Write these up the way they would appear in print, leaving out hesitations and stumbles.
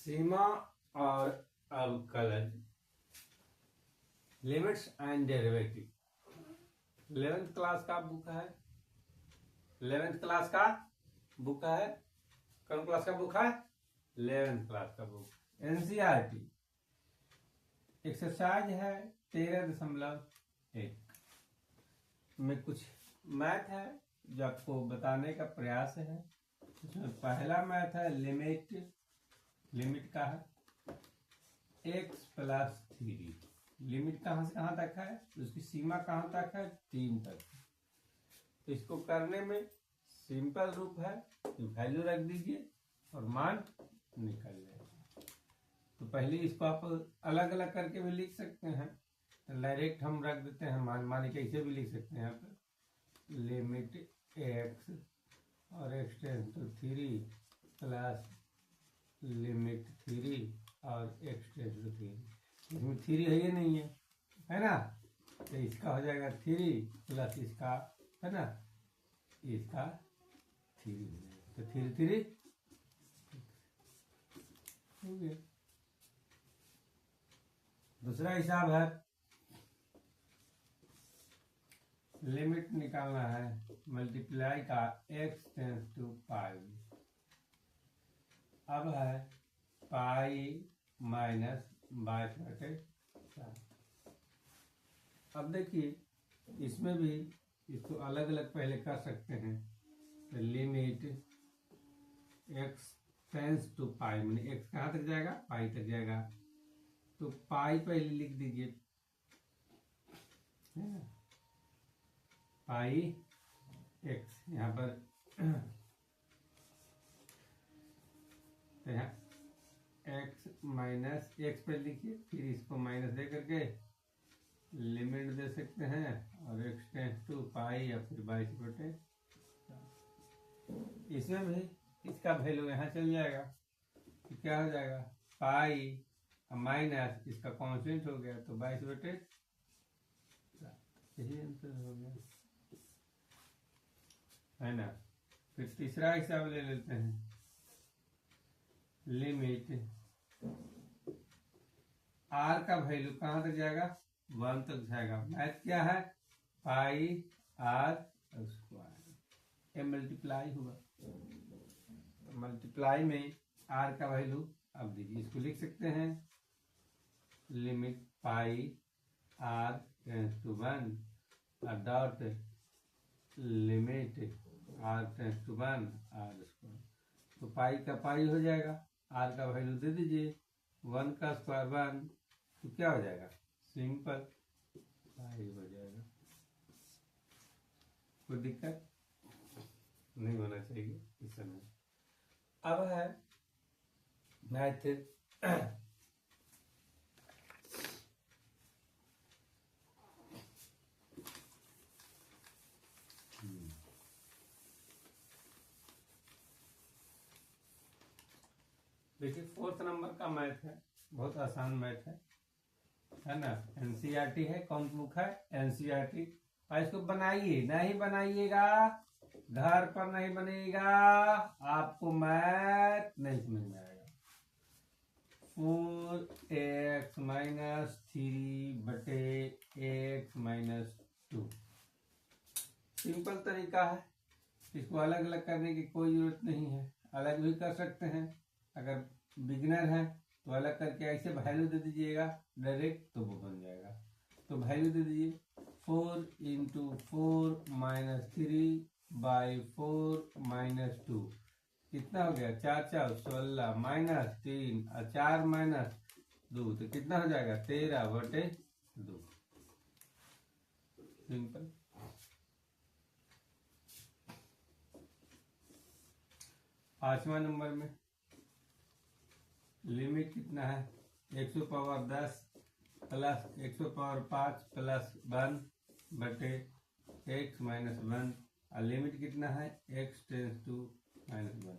सीमा और अवकलन, limits and derivative. 11th class का बुक है, 11th क्लास का बुक है। कौन क्लास का बुक है? 11th क्लास का बुक। एनसीईआरटी एक्सरसाइज है 13.1 में कुछ मैथ है जो आपको बताने का प्रयास है। इसमें पहला मैथ है लिमिट का है x+3। लिमिट कहाँ से कहाँ तक है, उसकी सीमा कहाँ तक है? 3 तक। तो इसको करने में सिंपल रूप है, वैल्यू रख दीजिए और मान निकल जाएगा। तो पहले इसको आप अलग अलग करके भी लिख सकते हैं, डायरेक्ट हम रख देते हैं मान कैसे भी लिख सकते हैं। यहाँ पे लिमिट x और x→3 प्लस लिमिट 3 और x→3। इसमें 3 है, ये नहीं है ना? तो इसका हो जाएगा 3 प्लस इसका है ना, इसका 3 हो जाएगा। तो 3 हो गया। दूसरा हिसाब है, लिमिट निकालना है मल्टीप्लाई का x→π। अब है पाई माइनस 22/4। अब देखिए इसमें भी इसको अलग अलग पहले कर सकते हैं। तो लिमिट x→π मैंने x कहाँ तक जाएगा? पाई तक जाएगा। तो पाई पहले लिख दीजिए, है ना, पाई x यहाँ पर। तो यहाँ x माइनस x पे लिखिए, फिर इसको माइनस दे करके लिमिट दे सकते हैं और x→π या फिर 22/4। इसमें भी इसका वैल्यू यहाँ चल जाएगा। तो क्या हो जाएगा? पाई माइनस इसका कांस्टेंट हो गया, तो 22/4। यही आंसर हो गया, है ना। फिर तीसरा हिसाब ले लेते हैं। लिमिट r का वैल्यू कहाँ तक जाएगा? 1 तक जाएगा। मैथ क्या है? पाई r²। ये मल्टीप्लाई हुआ, तो मल्टीप्लाई में r का वैल्यू अब दीजिए। इसको लिख सकते हैं लिमिट पाई r→1 dot limit r→1 r²। तो पाई का पाई हो जाएगा, r का वैल्यू दे दीजिए, 1 का स्क्वायर 1। तो क्या हो जाएगा? सिंपल पाई हो जाएगा। कोई दिक्कत नहीं होना चाहिए इस समय। अब है मैथ देखिए 4th नंबर का मैथ है, बहुत आसान मैथ है ना। एनसीईआरटी है। कौन बुक है? एनसीईआरटी। और इसको बनाइए, नहीं बनाइएगा घर पर नहीं बनेगा, आपको मैथ नहीं समझ में आएगा। 4x - 3/x - 2 सिंपल तरीका है। इसको अलग अलग करने की कोई जरूरत नहीं है, अलग भी कर सकते हैं। अगर बिगिनर है तो अलग करके ऐसे वैल्यू दे दीजिएगा डायरेक्ट, तो वो बन जाएगा। तो वैल्यू दे दीजिए 4 × 4 - 3/4 - 2। कितना हो गया? 4 4 16 -3 और 4 -2, तो कितना हो जाएगा? 13/2। सिंपल। पांचवा नंबर में लिमिट कितना है? 110 प्लस 105 प्लस 1/x - 1। और लिमिट कितना है? x→−1।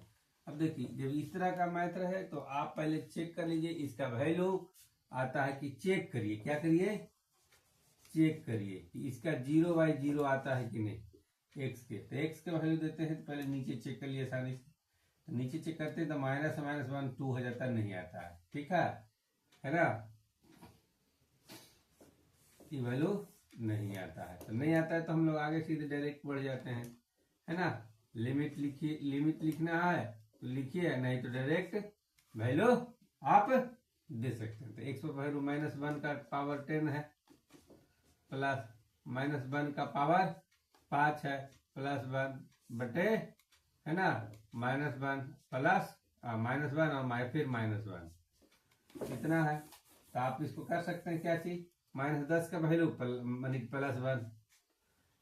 अब देखिए जब इस तरह का मैथ रहे तो आप पहले चेक कर लीजिए इसका वैल्यू आता है कि चेक करिए। क्या करिए? चेक करिए कि इसका 0/0 आता है कि नहीं x के। तो x के वैल्यू देते हैं तो पहले नीचे चेक कर लिए आसानी से। तो नीचे चेक करते हैं तो माइनस माइनस 1 2 हो जाता, नहीं आता है। ठीक है ना, ये वैल्यू नहीं आता है। तो नहीं आता है तो हम लोग आगे सीधे डायरेक्ट बढ़ जाते हैं, है ना। लिमिट लिखिए, लिमिट लिखना है तो लिखिए, नहीं तो डायरेक्ट वैल्यू आप दे सकते हैं। तो एक्स पर वैल्यू -1 का पावर 10 है, प्लस -1 का पावर 5 है, +1 बटे, है ना, -1 प्लस -1 और फिर -1 इतना है। तो आप इसको कर सकते हैं क्या चीज, -10 का वैल्यू मानी +1,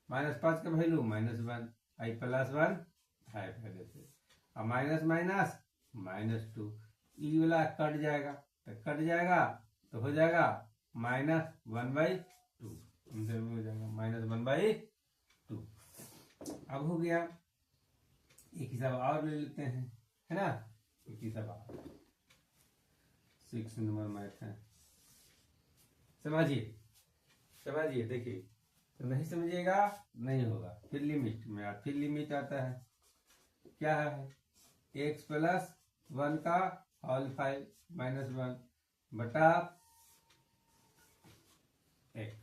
-5 का वैल्यू -1, आई +1 है पहले से, और माइनस माइनस -2, ई वाला कट जाएगा, तो कट जाएगा तो हो जाएगा -1/2, हो जाएगा -1/2। अब हो गया, एक हिसाब और ले लेते हैं, है ना, एक हिसाब और 6 नंबर मैथ है। समझिए समझिए, देखिए, तो नहीं समझिएगा नहीं होगा। फिर लिमिट में फिर लिमिट आता है, क्या है, x + 1 का होल 5 -1 बटा एक।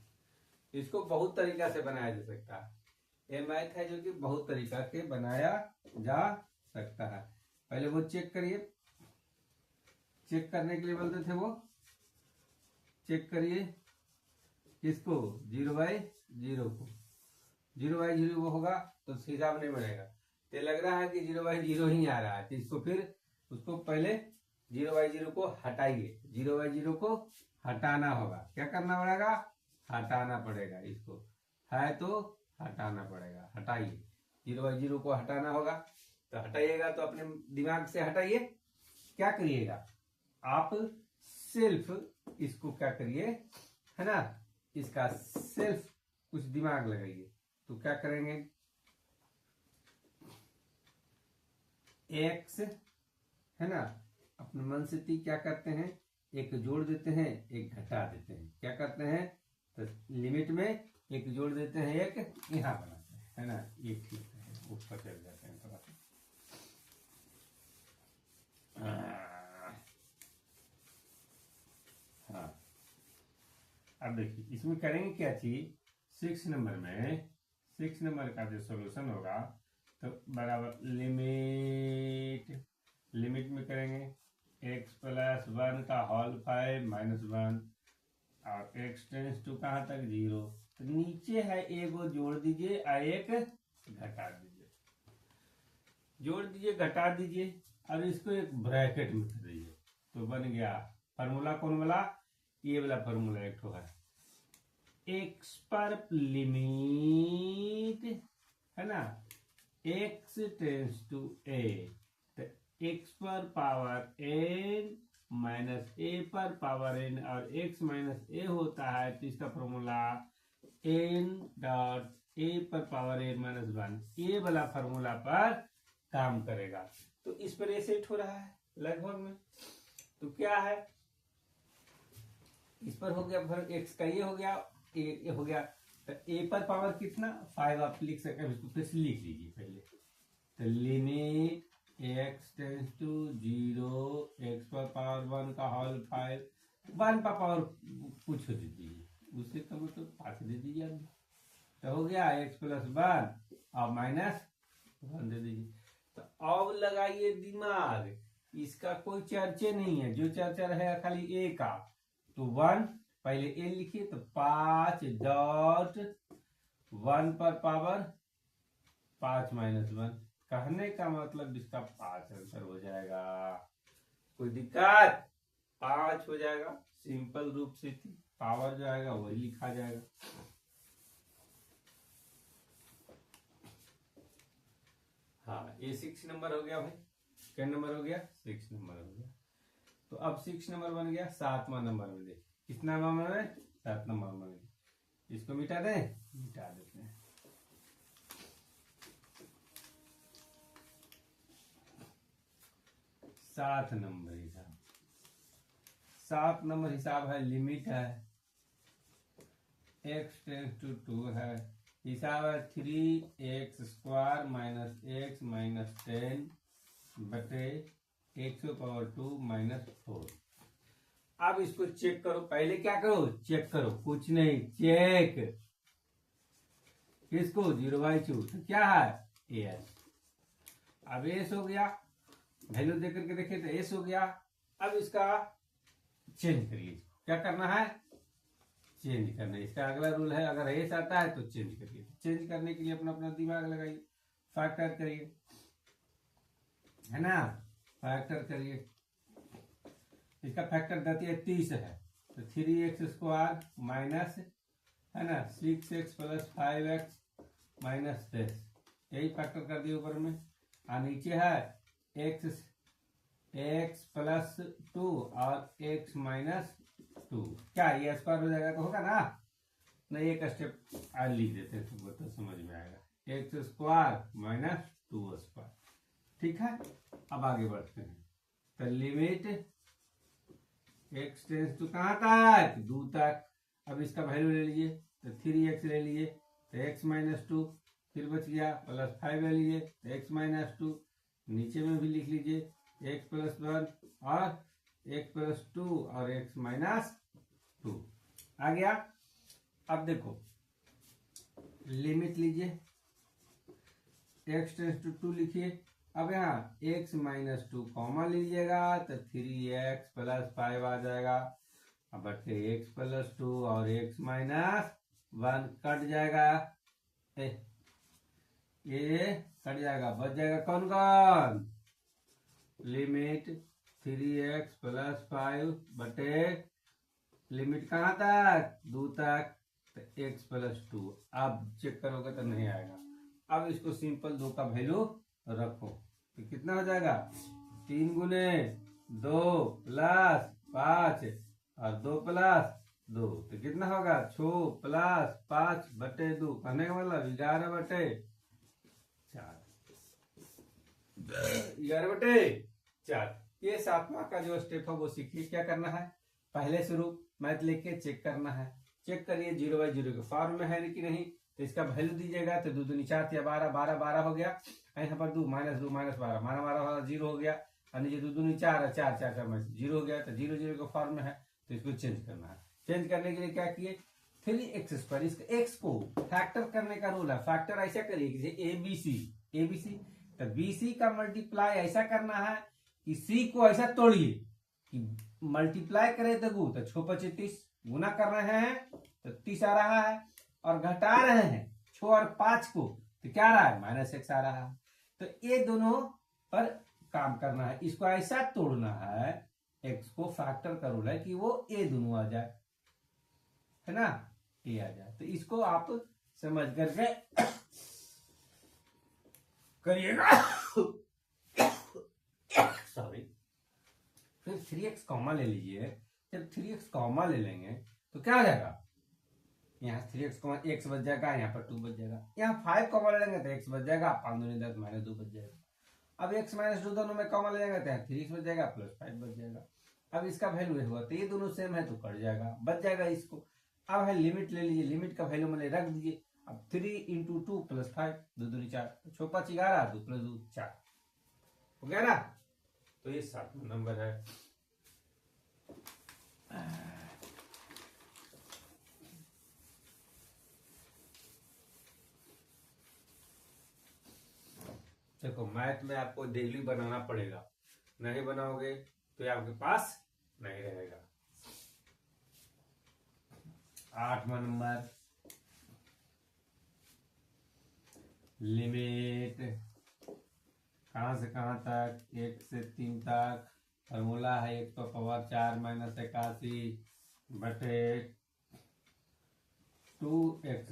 इसको बहुत तरीका से बनाया जा सकता है, ये मैथ है जो कि बहुत तरीका से बनाया जा सकता है। पहले वो चेक करिए, चेक करने के लिए बोलते थे वो, चेक करिए किसको, 0/0 को, 0/0 वो होगा तो हिसाब नहीं बनेगा। तो लग रहा है कि 0/0 ही आ रहा है, तो इसको फिर उसको पहले 0/0 को हटाइए, 0/0 को हटाना होगा। क्या करना पड़ेगा, हटाना पड़ेगा, इसको है तो हटाना पड़ेगा, हटाइए, 0/0 को हटाना होगा। तो हटाइएगा तो अपने दिमाग से हटाइए, क्या करिएगा आप, सिर्फ इसको क्या करिए, है ना, इसका सिर्फ कुछ दिमाग लगाइए। तो क्या करेंगे, x, है ना, अपने मन से क्या करते हैं, एक जोड़ देते हैं एक घटा देते हैं, क्या करते हैं, तो लिमिट में एक जोड़ देते हैं एक यहाँ बनाते हैं, है ना, ये ठीक है, ऊपर चल जाते हैं थोड़ा सा। हाँ, अब देखिए इसमें करेंगे क्या चीज, 6 नंबर में, 6 नंबर का जो सॉल्यूशन होगा तो बराबर लिमिट में करेंगे x + 1 का होल 5 -1 और x टेंस टू कहाँ तक 0। तो नीचे है एक वो जोड़ दीजिए और एक घटा दीजिए, जोड़ दीजिए घटा दीजिए और इसको एक ब्रैकेट में कर दीजिए, तो बन गया फार्मूला, कौन वाला, ये वाला फार्मूला एक ठो है, x पर लिमिट, है ना, x टेंस टू a, तो x power power n minus a पर पावर n, और x माइनस a होता है तो इसका फॉर्मूला n डॉट a पर पावर n -1, ये वाला फॉर्मूला पर काम करेगा। तो इस पर ऐसे हो रहा है लगभग में, तो क्या है, इस पर हो गया x का ये हो गया, ये हो गया, तो a पर पावर कितना 5 आप लिख सकते हैं, इसको फिर से लिख लीजिए पहले, तो limit x tends to 0, x power पावर 1 का होल 5, 1 पर पावर कुछ दे दीजिए, उससे कम तो 5 दे दीजिए, तो हो गया x + 1 और -1 दे दीजिए। तो अब लगाइए दिमाग, इसका कोई चर्चे नहीं है, जो चर्चा है खाली a का, तो 1 पहले a लिखिए, तो 5 डॉट 1 पर पावर 5 -1, कहने का मतलब इसका 5 आंसर हो जाएगा, कोई दिक्कत, 5 हो जाएगा, सिंपल रूप से थी, पावर जो आएगा वही लिखा जाएगा। हाँ, ये 6 नंबर हो गया भाई, क्या नंबर हो गया, 6 नंबर हो गया। तो अब 6 नंबर बन गया, 7वां नंबर में देखिए, कितना नंबर है, 7 नंबर में, इसको मिटा दें, मिटा देते हैं। सात नंबर हिसाब, 7 नंबर हिसाब है, लिमिट है x टेंस टू 2 है, हिसाब है 3x² - x - 10 बटे एक्स पावर 2 माइनस 4। अब इसको चेक करो, पहले क्या करो, चेक करो, कुछ नहीं, चेक किसको, 0/2, तो क्या है एस। अब एस हो गया, वैल्यू देख करके देखे तो एस हो गया। अब इसका चेंज करिए, क्या करना है, चेंज करना है। इसका अगला रूल है, अगर एस आता है तो चेंज करिए। चेंज करने के लिए अपना अपना दिमाग लगाइए, फैक्टर करिए, है ना, फैक्टर करिए। इसका फैक्टर देती है 30 है, तो 3x² माइनस, है ना, 6x प्लस 5x माइनस 10, यही फैक्टर कर दिए ऊपर में। और नीचे है x प्लस 2 और x माइनस 2, क्या ये स्क्वायर हो जाएगा, तो होगा ना। नहीं, एक स्टेप और लिख देते हैं तो समझ में आएगा, x² माइनस 2²। ठीक है, अब आगे बढ़ते हैं। तो लिमिट x टेंस टू कहाँ तक, 2 तक। अब इसका वैल्यू ले लीजिए, तो 3x ले लीजिए, तो x माइनस 2, फिर बच गया प्लस 5 ले लीजिए, तो x माइनस 2, नीचे में भी लिख लीजिए x प्लस 1 और x प्लस 2 और x माइनस 2 आ गया। अब देखो लिमिट लीजिए, x टेंस टू 2 लिखिए। अब यहाँ x माइनस 2 कॉमा लीजिएगा, तो 3x प्लस 5 आ जाएगा। अब बटे x प्लस 2 और x माइनस 1 कट जाएगा, ये कट जाएगा, बच जाएगा कौन कौन, लिमिट 3x प्लस 5 बटे लिमिट कहाँ तक, 2 तक, तो x प्लस 2। अब चेक करोगे तो नहीं आएगा। अब इसको सिंपल 2 का वैल्यू रखो, तो कितना हो जाएगा, 3 गुने 2 प्लस 5 और 2 प्लस 2, तो कितना होगा, 6 प्लस 5 बटे 2, कहने का मतलब 11 बटे 4, 11 बटे 4। ये 7वां का जो स्टेप है वो सीखिए, क्या करना है, पहले शुरू मैथ लिख के चेक करना है। चेक करिए 0/0 के फॉर्म में है कि नहीं, तो इसका वैल्यू दीजिएगा, तो 2 दूनी 4 या 12, 12 12 हो गया। यहाँ पर 2 माइनस 12 माना 12 0 हो गया, और नीचे 2 दूनी 4 है, 4 4 माइनस 0 हो गया, तो 0/0 के फॉर्म में है, तो इसको चेंज करना है। चेंज करने के लिए क्या किए, 3x², इसका x को फैक्टर करने का रूल है। फैक्टर ऐसा करिए जैसे ABC, तो BC का मल्टीप्लाई ऐसा करना है कि C को ऐसा तोड़िए कि मल्टीप्लाई करे तो 6 30 गुना कर रहे हैं तो 30 आ रहा है, और घटा रहे हैं 6 और 5 को, तो क्या आ रहा है, -x आ रहा है। तो ये दोनों पर काम करना है, इसको ऐसा तोड़ना है, x को फैक्टर का रूल है कि वो ये दोनों आ जाए, है ना, ये आ जाए। तो इसको आप समझ करके करिएगा। सॉरी, फिर 3x कॉमा ले लीजिए। जब 3x कॉमा ले लेंगे तो क्या आ जाएगा, यहाँ 3x कॉमा x बच जाएगा, यहाँ पर 2 बच जाएगा। यहाँ 5 कॉमा ले लेंगे तो x बच जाएगा, 5 दूनी 10 -2 बच जाएगा। अब x माइनस 2 दोनों में कॉमा ले जाएंगे तो यहाँ 3x बच जाएगा प्लस 5 बच जाएगा। अब इसका वैल्यू ये हुआ, तो ये दोनों सेम है तो कट जाएगा, बच जाएगा इसको। अब है लिमिट ले लीजिए, लिमिट का वैल्यू मैंने रख दीजिए। अब 3 × 2 + 5, 2 दूनी 4, 6 5 11, 2 + 2 4 हो गया ना। तो ये 7वां नंबर है। देखो मैथ में आपको डेली बनाना पड़ेगा, नहीं बनाओगे तो ये आपके पास नहीं रहेगा। 8वां नंबर, लिमिट कहां से कहां तक, 1 से 3 तक। फॉर्मूला है 1⁴ - 81 बटे 2x²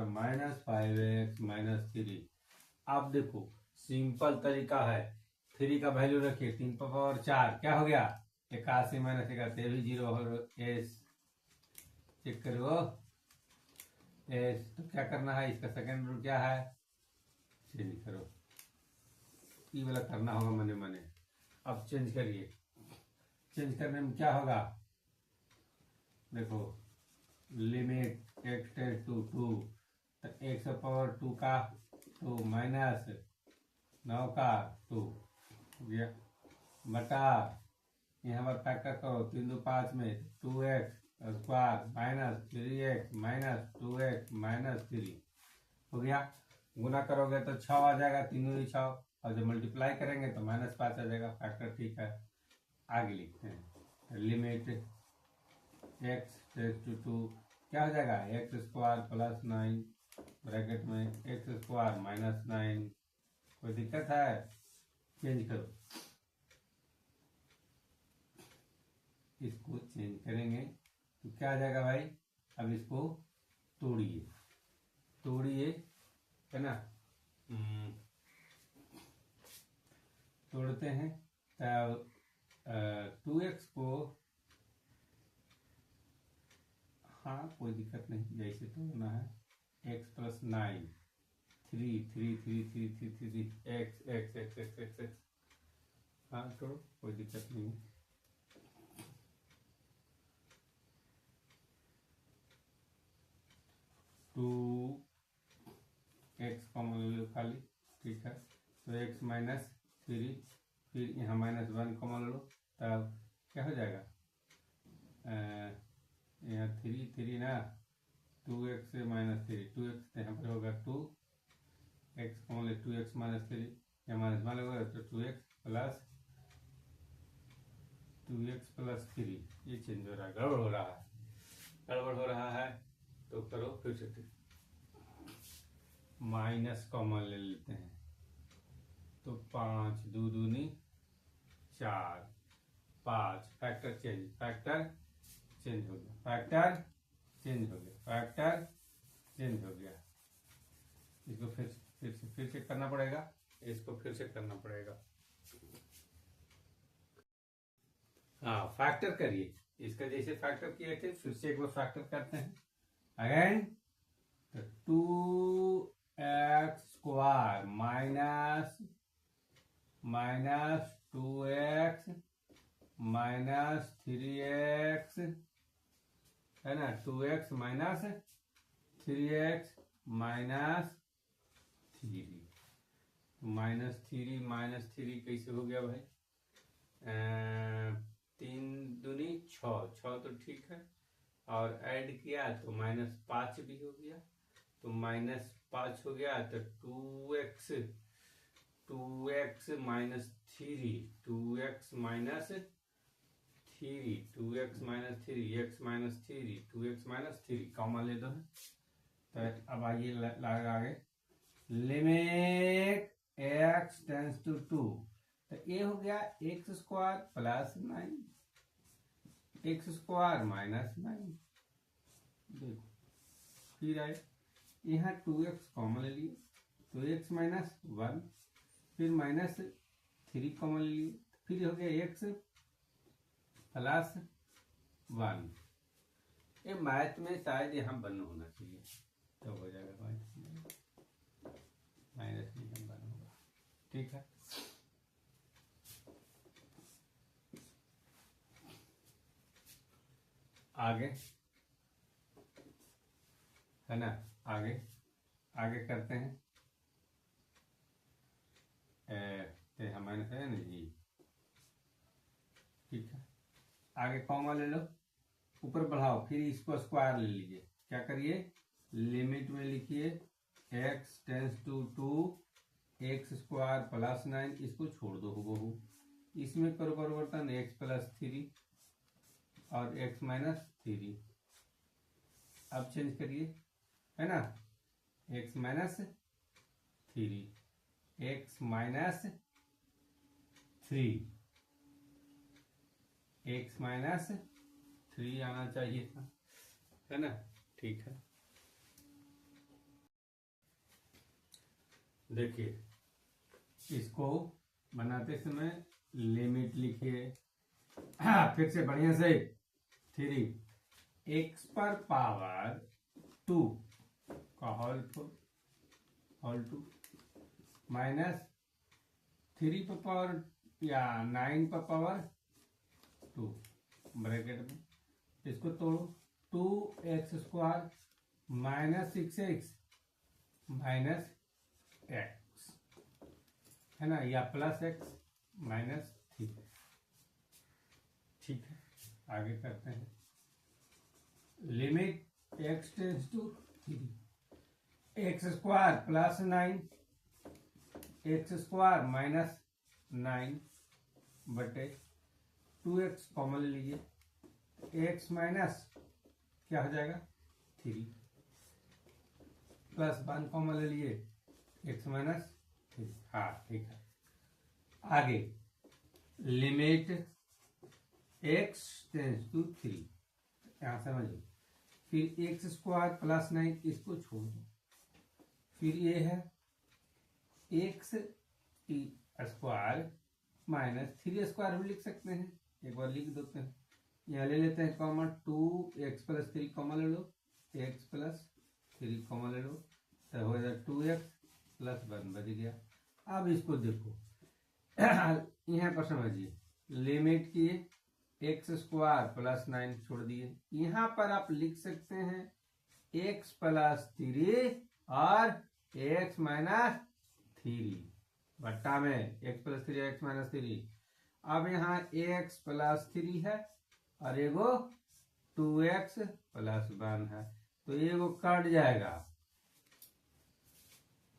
- 5x - 3। आप देखो सिंपल तरीका है, 3 का वैल्यू रखिए, 3⁴ क्या हो गया, 81 - 81, ये भी 0 हो, एस चेक करो एस। तो क्या करना है, इसका सेकंड रूल क्या है, चेंज करो, ये वाला करना होगा मने मने। अब चेंज करिए, चेंज करने में क्या होगा, देखो लिमिट x टेंड्स टू 2, तो x⁴ 2 का 2 माइनस 9 का 2, हो गया बटा यहाँ पर फैक्टर करो 3 2 5 में 2x square minus 3x minus 2x minus 3 हो गया। गुना करोगे तो 6 आ जाएगा, तीनों ही 6, और जब मल्टीप्लाई करेंगे तो -5 आ जाएगा। फैक्टर ठीक है। आगे लिखते हैं लिमिट x टेंड्स टू 2 क्या हो जाएगा, एक्स स्क्वायर प्लस 9 ब्रैकेट में एक्स स्क्वायर माइनस 9। कोई दिक्कत है, चेंज करो, इसको चेंज करेंगे तो क्या आ जाएगा भाई। अब इसको तोड़िए तोड़िए, है ना, तोड़ते हैं। तब 2x को, हाँ कोई दिक्कत नहीं, जैसे तोड़ना है। x plus 9 3 3 3 3 3 3 x x x x x x, हाँ तोड़ो, कोई दिक्कत नहीं है। टू एक्स कॉमन ले लो खाली, ठीक है। तो x माइनस 3, फिर यहाँ -1 कॉमन लो, तब क्या हो जाएगा, यहाँ 3 3 ना, 2x से -3, 2x यहाँ पर होगा 2x कॉमन ले, 2x माइनस 3, या -1 होगा तो 2x प्लस 3, ये चेंज हो रहा है, गड़बड़ हो रहा है, गड़बड़ हो रहा है। तो करो फिर से, माइनस कॉमन ले लेते हैं, तो 5 2 दूनी 4 5, फैक्टर चेंज हो गया, फैक्टर चेंज हो गया। इसको फिर से करना पड़ेगा, इसको फिर से करना पड़ेगा। हाँ फैक्टर करिए, इसका जैसे फैक्टर किए थे फिर से एक बार फैक्टर करते हैं अगेन। तो 2x square minus 2x minus 3x, है ना, 2x माइनस 3x माइनस 3, -3 कैसे हो गया भाई, 3 दूनी 6 तो ठीक है, और ऐड किया तो -5 भी हो गया, तो -5 हो गया, तो 2x minus 3, 2x minus 3, 2x minus 3, x minus 3, 2x minus 3 common ले दो। तो अब आइए आगे, लिमिट x टेंड्स टू 2, तो ये हो गया x square plus 9, x square minus 9, देखो फिर आए यहाँ 2x कॉमन ले लिए, तो x माइनस 1, फिर -3 कॉमन ले लिए, फिर हो गया x प्लस 1। ये मैथ में शायद यहाँ बन होना चाहिए, तो हो जाएगा माइनस नहीं बन होगा, ठीक है। आगे, है ना, आगे करते हैं। माइनस है ना जी, ठीक है। आगे कॉमा ले लो, ऊपर बढ़ाओ, फिर इसको स्क्वायर ले लीजिए। क्या करिए, लिमिट में लिखिए x tends to 2 x square plus 9, इसको छोड़ दो हूबहू, इसमें करो परिवर्तन x प्लस 3 और x माइनस 3। अब चेंज करिए, है ना, x minus 3, x minus 3, x minus 3 आना चाहिए था, है ना, ठीक है। देखिए इसको बनाते समय लिमिट लिखिए, फिर से बढ़िया से, 3 x पर पावर 2 का होल 2 माइनस 3 पर पावर या 9 पर पावर 2 ब्रैकेट में, इसको तोड़ो, 2x square minus 6x minus x, है ना, या प्लस x माइनस थीटा। ठीक है, आगे करते हैं। Limit x tends to 3, x square plus 9 x square minus 9 बटे 2x कॉमन ले लीजिए, x माइनस क्या हो जाएगा 3 प्लस 1 कॉमन ले लीजिए, x माइनस 3। हाँ ठीक है, आगे लिमिट x टेंस टू 3, यहाँ समझो। फिर एक्स स्क्वायर प्लस 9 इसको छोड़ दो, फिर ये है एक्स स्क्वायर माइनस 3 स्क्वायर भी लिख सकते हैं, एक बार लिख देते हैं। यहाँ ले लेते हैं कॉमन, 2x प्लस 3 कॉमन ले लो, x प्लस 3 कॉमन ले लो, तो हो जाएगा 2x प्लस 1 बच गया। अब इसको देखो यहाँ पर समझिए, लिमिट किए एक्स स्क्वायर प्लस 9 छोड़ दिए, यहाँ पर आप लिख सकते हैं x प्लस 3 और x माइनस 3 बट्टा में x प्लस 3 x माइनस 3। अब यहाँ x प्लस 3 है और एगो 2x प्लस 1 है, तो एगो कट जाएगा,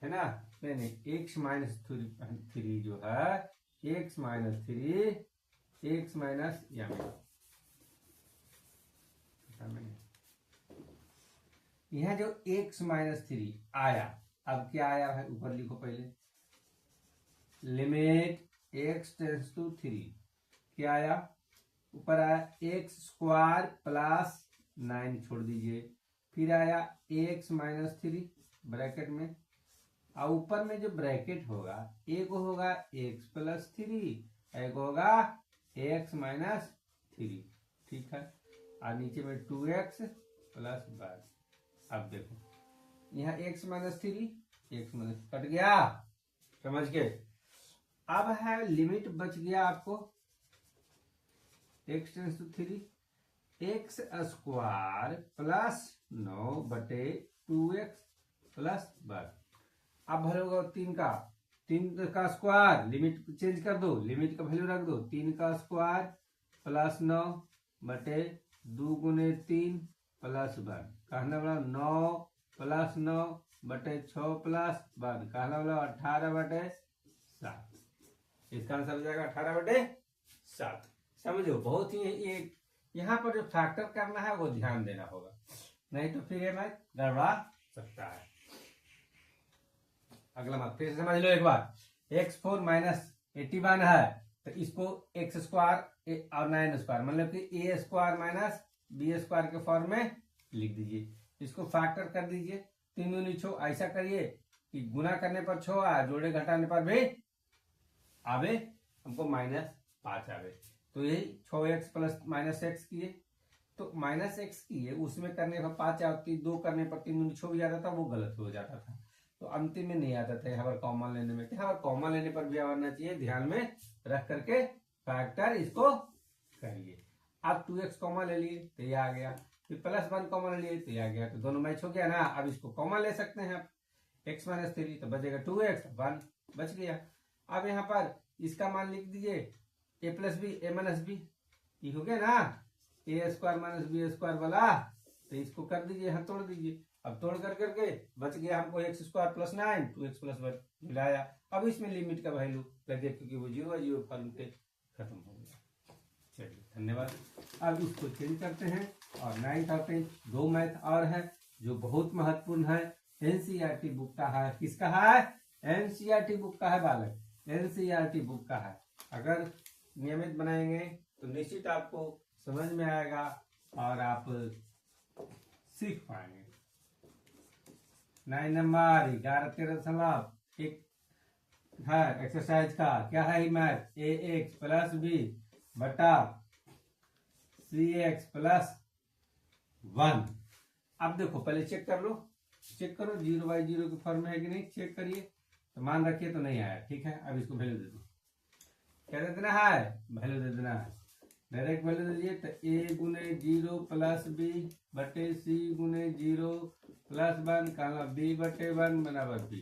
है ना। नहीं, x माइनस 3 जो है x माइनस 3 x माइनस यहाँ जो x माइनस 3 आया, अब क्या आया है ऊपर लिखो पहले, लिमिट x टेंस टू 3 क्या आया, ऊपर आया x स्क्वायर प्लस 9 छोड़ दीजिए, फिर आया x माइनस 3 ब्रैकेट में, और ऊपर में जो ब्रैकेट होगा एक होगा x प्लस 3, एक होगा x माइनस 3। ठीक है, और नीचे में 2x प्लस 1। अब देखो यहाँ x minus 3 x minus cut गया, समझ के। अब है लिमिट बच गया आपको x tends to 3, x square plus 9 बटे 2x प्लस 1। अब वैल्यू होगा 3 का स्क्वायर, लिमिट चेंज कर दो, लिमिट का वैल्यू रख दो, 3 का स्क्वायर प्लस 9 बटे 2 गुने 3 प्लस 1, कहना वाला 9 प्लस 9 बटे 6 प्लस 1, कहना वाला 18 बटे 7। इसका आंसर हो जाएगा 18 बटे 7। समझो, बहुत ही ये यहाँ पर जो फैक्टर करना है वो ध्यान देना होगा, नहीं तो फिर ये मैथ गड़बड़ा सकता है। अगला बात फिर समझ लो एक बार, x4 माइनस 81 है, तो इसको x स्क्वायर और 9 स्क्वायर मतलब कि a square minus b square के फॉर्म में लिख दीजिए, इसको फैक्टर कर दीजिए, 3 दूनी 6, ऐसा करिए कि गुना करने पर 6 आए, जोड़े घटाने पर भी आवे हमको -5 आवे, तो यही 6x प्लस माइनस x किए, तो माइनस x किए उसमें करने पर 5 आती, 2 करने पर 3 दूनी 6 भी आता था, वो गलत हो जाता था, तो अंतिम में नहीं आता था। यहाँ पर कॉमन लेने में, यहाँ पर कॉमन लेने पर भी आना चाहिए, ध्यान में रख करके फैक्टर इसको करिए। अब 2x कॉमन ले लिए तो ये आ गया, फिर प्लस 1 कॉमन ले लिए तो ये आ गया, तो दोनों मैच हो गया ना। अब इसको कॉमन ले सकते हैं आप, x माइनस 3 तो बचेगा 2x, 1 बच गया। अब यहाँ पर इसका मान लिख दीजिए a plus B A minus B, ये हो गया ना, A square minus B square वाला, तो इसको कर दीजिए, यहाँ तोड़ दीजिए। अब तोड़ कर करके बच गया हमको x square plus 9 2x plus 1 मिलाया। अब इसमें लिमिट का वैल्यू लगे क्योंकि वो 0 फॉर्म पे खत्म हो गया। चलिए धन्यवाद। अब इसको चेंज करते हैं और 9th और 10th 2 मैथ और है जो बहुत महत्वपूर्ण है, एनसीईआरटी बुक का है। किसका है? एनसीईआरटी बुक का है बालक, एनसीईआरटी बुक का है। अगर नियमित बनाएंगे तो निश्चित आपको समझ में आएगा और आप सीख पाएंगे। 9 नंबर 11-13 है एक्सरसाइज का, क्या है ही मैथ, ए एक्स प्लस बी बटा सी एक्स प्लस 1। अब देखो पहले चेक कर लो, चेक करो 0/0 के फॉर्म में है कि नहीं, चेक करिए। तो मान रखिए तो नहीं आया, ठीक है। अब इसको वैल्यू दे दो, क्या दे देना है, वैल्यू दे देना है, डायरेक्ट वैल्यू दीजिए। तो a गुने 0 प्लस बी बटे सी गुने 0 प्लस 1 कहना b बटे 1 बराबर b।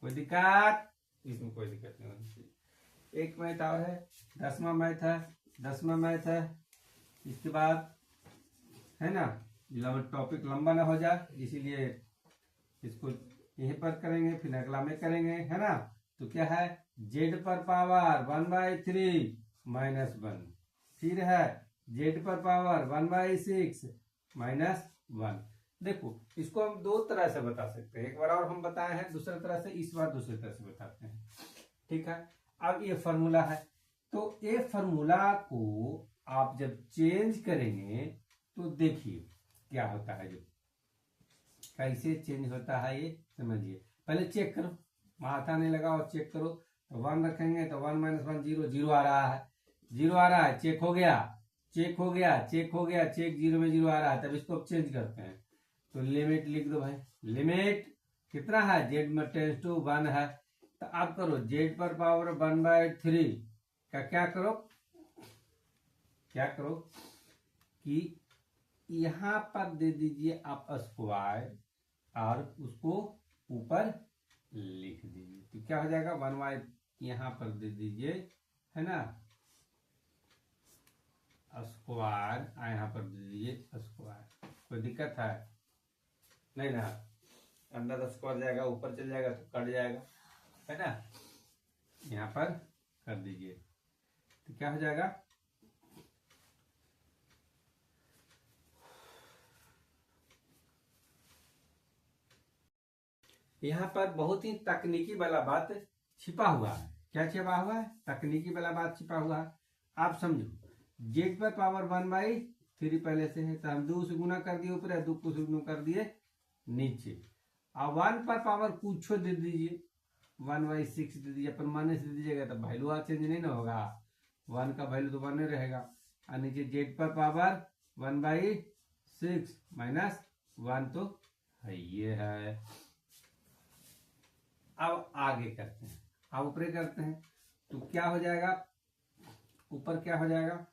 कोई दिक्कत? इसमें कोई दिक्कत नहीं होनी चाहिए। एक मैथ और है, 10वां मैथ है, 10वां मैथ है। इसके बाद है ना, टॉपिक लंबा ना हो जाए, इसीलिए इसको यहीं पर करेंगे, फिर अगला में करेंगे, है ना। तो क्या है, जेड पर पावर 1/3 -1, फिर है जेड पर पावर 1/6 -1। देखो इसको हम दो तरह से बता सकते हैं, एक बार और हम बताए हैं दूसरी तरह से, इस बार दूसरी तरह से बताते हैं, ठीक है। अब ये फॉर्मूला है, तो ये फॉर्मूला को आप जब चेंज करेंगे तो देखिए क्या होता है, जो कैसे चेंज होता है ये समझिए। पहले चेक करो, माथा नहीं लगाओ, चेक करो। तो 1 रखेंगे तो 1 - 1 0, 0 आ रहा है, 0 आ रहा है, चेक हो गया, चेक हो गया, चेक हो गया, चेक 0 में 0 आ रहा है। तब इसको अब चेंज करते हैं, तो लिमिट लिख दो भाई। लिमिट कितना है, जेड में टेंस टू 1 है, तो आप करो जेड पर पावर 1/3 का क्या करो, क्या करो कि यहां पर दे दीजिए आप स्क्वायर और उसको ऊपर लिख दीजिए, तो क्या हो जाएगा 1/, यहां पर दे दीजिए, है ना, स्क्वायर, यहां पर दे दीजिए स्क्वायर। कोई दिक्कत है नहीं ना, अंदर स्क्वायर जाएगा, ऊपर चल जाएगा तो कट जाएगा, है ना। यहां पर कर दीजिए, तो क्या हो जाएगा, यहाँ पर बहुत ही तकनीकी वाला बात छिपा हुआ है। क्या छिपा हुआ है, तकनीकी वाला बात छिपा हुआ है। आप समझो, जेड पर पावर 1/3 पहले से है, तो हम 2 से गुना कर दिए ऊपर, 2 को से गुना कर दिए नीचे, और 1 पर पावर कुछ दे दीजिए, 1/6 दे दीजिए, अपन माइनस दे दीजिएगा तो वैल्यू चेंज नहीं ना होगा, 1 का वैल्यू तो 1 रहेगा। और नीचे जेड पर पावर 1/6 -1 तो है, ये है। अब आगे करते हैं, अब ऊपर करते हैं, तो क्या हो जाएगा, ऊपर क्या हो जाएगा,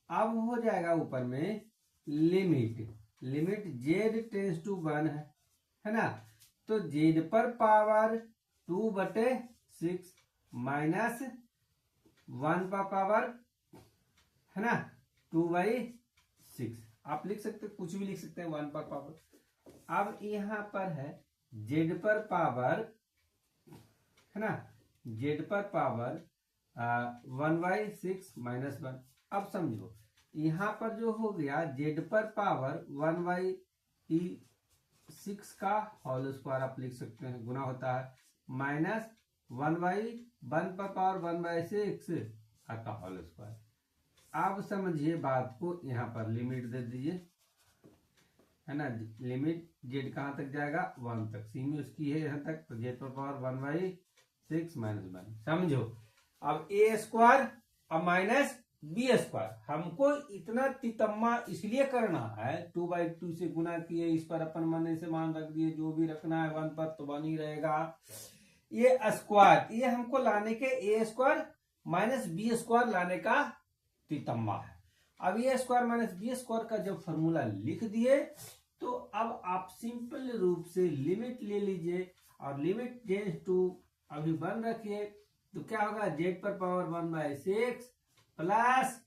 अब हो जाएगा ऊपर में limit, limit Z tends to 1 है ना, तो जेड पर पावर 2/6 -1 पर पावर, है ना, 2/6। आप लिख सकते, कुछ भी लिख सकते हैं 1 पर पावर। अब यहां पर है जेड पर पावर, है ना, जेड पर पावर 1/6 -1। अब समझो यहां पर जो हो गया, जेड पर पावर 1/6 का होल स्क्वायर आप लिख सकते हैं, गुना होता है, -1/1 पर पावर 1/6 का होल स्क्वायर। अब समझिए बात को, यहां पर लिमिट दे दीजिए, है ना, लिमिट जेड कहां तक जाएगा, 1 तक, सीमा उसकी है यहां तक, तो जेड पर पावर 1/6 -1 समझो। अब ए स्क्वायर अब माइनस बी स्क्वायर, हमको इतना तितम्मा इसलिए करना है, 2/2 से गुना किए, इस पर अपन मन से मान रख दिए, जो भी रखना है 1 पर तो बन ही रहेगा। ये स्क्वायर, ये हमको लाने के ए स्क्वायर -बी स्क्वायर लाने का तितम्मा है। अब ये स्क्वायर -बी स्क्वायर का जब फॉर्मूला लिख दिए, तो अब आप सिंपल रूप से लिमिट ले लीजिए, और लिमिट टेंस टू अभी 1 रखिए, तो क्या होगा, जेड पर पावर 1/6 प्लस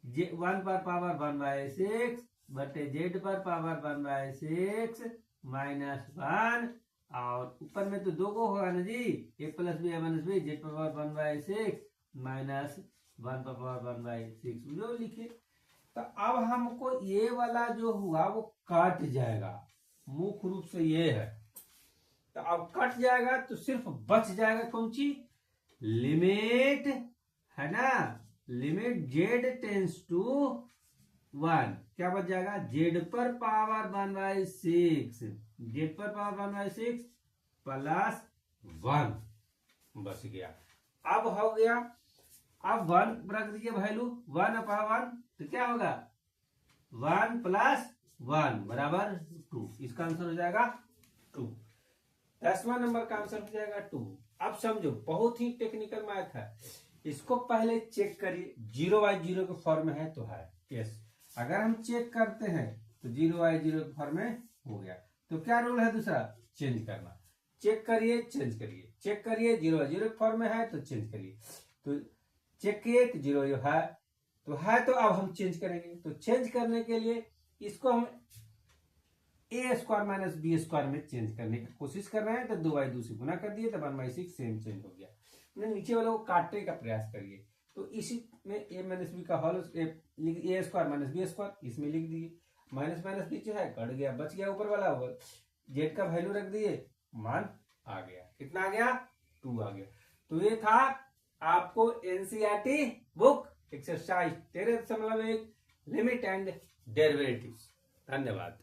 1 पर पावर 1/6 बटे जेड पर पावर 1/6 -1, और ऊपर में तो 2 को होगा ना जी, a + b -b, जेड पर पावर 1/6 -1 पर पावर 1/6 जो लिखे। तो अब हमको ये वाला जो हुआ वो काट जाएगा, मुख्य रूप से ये है, तो अब कट जाएगा तो सिर्फ बच जाएगा कौन सी, लिमिट, है ना, लिमिट जेड टेंस टू 1, क्या बच जाएगा, जेड पर पावर 1/6, जेड पर पावर 1/6 प्लस 1 बच गया। अब हो गया, अब 1 रख दीजिए वैल्यू, 1/1, तो क्या होगा 1 + 1 बराबर 2, इसका आंसर हो जाएगा 2। 10वां नंबर का आंसर हो जाएगा 2। अब समझो बहुत ही टेक्निकल मैथ है, इसको पहले चेक करिए, 0/0 के फॉर्म में है तो है, यस, अगर हम चेक करते हैं तो 0/0 के फॉर्म में हो गया, तो क्या रूल है दूसरा, चेंज करना, चेक करिए चेंज करिए, चेक करिए, 0/0 के फॉर्म में है तो चेंज करिए। तो चेक किए तो 0 है तो अब हम चेंज करेंगे। तो चेंज करने के लिए इसको हम a square minus B square में चेंज करने की कोशिश कर रहे हैं। तो 2/2 से गुना कर दिए तो 1/6 सेम चेंज हो गया। नीचे वाले को काटने का प्रयास करिए। तो इसी में a माइनस बी का whole a square minus B square इसमें लिख दिए। माइनस माइनस नीचे है कट गया, बच गया ऊपर वाला होगा। जेड का वैल्यू रख दिए, मान आ गया। कितना आ गया? 2 आ गया। तो ये था आपको NCERT book exercise 13.1 limit and derivatives. धन्यवाद।